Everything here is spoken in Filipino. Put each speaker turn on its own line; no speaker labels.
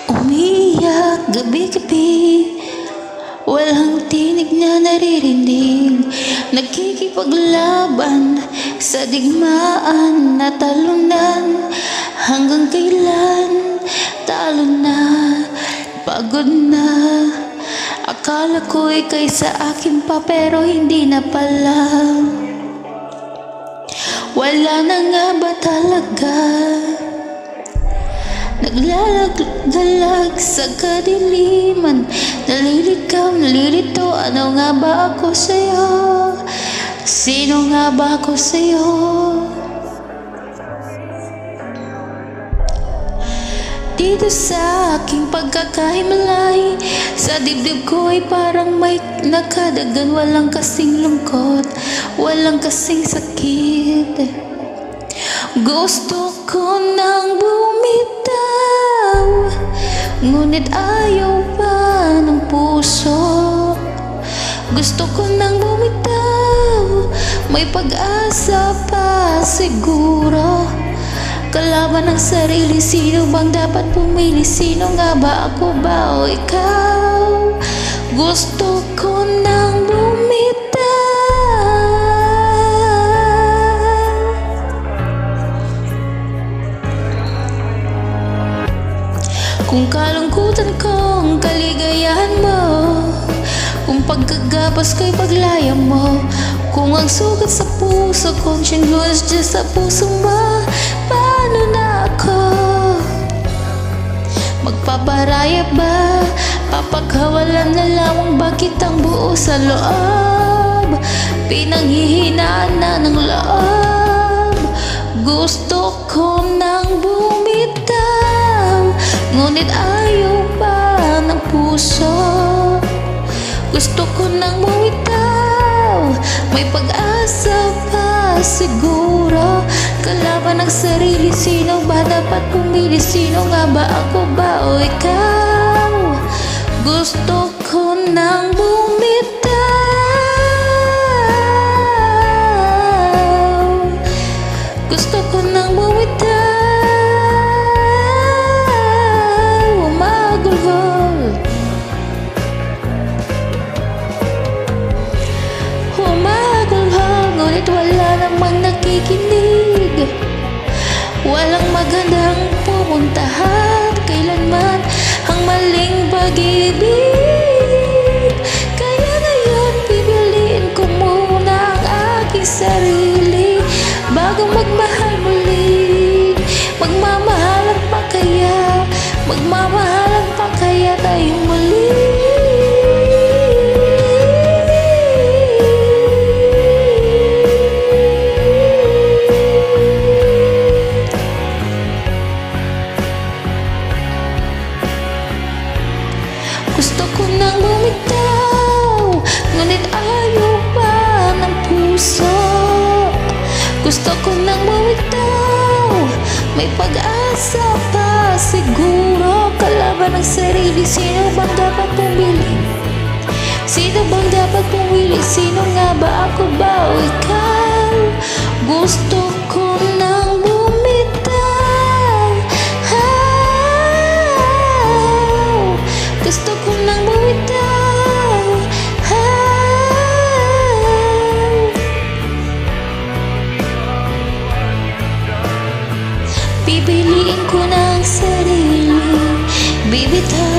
Umiiyak gabi-gabi, walang tinig na naririnig. Nagkikipaglaban sa digmaan na talunan. Hanggang kailan talo na, pagod na. Akala ko ika'y sa akin pa, pero hindi na pala. Wala na nga ba talaga? Naglalagalag sa kadiliman, naliligaw, nalilito. Ano nga ba ako sa'yo? Sino nga ba ako sa'yo? Dito sa aking pagkakahimalay, sa dibdib ko ay parang may nakadagan. Walang kasing lungkot, walang kasing sakit. Gusto ko nang bumitaw, ngunit ayaw pa ng puso. Gusto ko nang bumitaw, may pag-asa pa siguro. Kalaban ng sarili, sino bang dapat pumili? Sino nga ba, ako ba o ikaw? Gusto ko nang bumitaw. Kung kalungkutan ko ang kaligayahan mo, kung pagkagapos ko'y paglaya mo, kung ang sugat sa puso kong sinlunas dyan sa puso mo, paano na ako? Magpaparaya ba? Papaghawalan na lamang bakit ang buo sa loob? Pinanghihinaan na ng loob. Gusto ko nang bumitaw, ngunit ayaw pa ng puso. Gusto ko nang bumitaw, may pag-asa pa siguro. Kalaban ng sarili, sino ba dapat pumili? Sino nga ba, ako ba o ikaw? Gusto ko nang bumitaw. Gusto ko nang bumitaw. Umagulgol, ngunit wala namang nakikinig. Walang magandang pupuntahan kailanman ang maling pag-ibig. Kaya ngayon pipiliin ko muna ang aking sarili bago magmahal muli. Magmamahalan pa kaya, magmamahalan pa kaya tayong muli? Gusto ko nang bumitaw, ngunit ayaw pa ng puso. Gusto ko nang bumitaw, may pag-asa pa siguro. Kalaban ng sarili, sino bang dapat pumili? Sino bang dapat pumili? Sino nga ba, ako ba o ikaw? Gusto ko nang gusto ko nang bumitaw. Pipiliin ko ng sarili, bibitaw.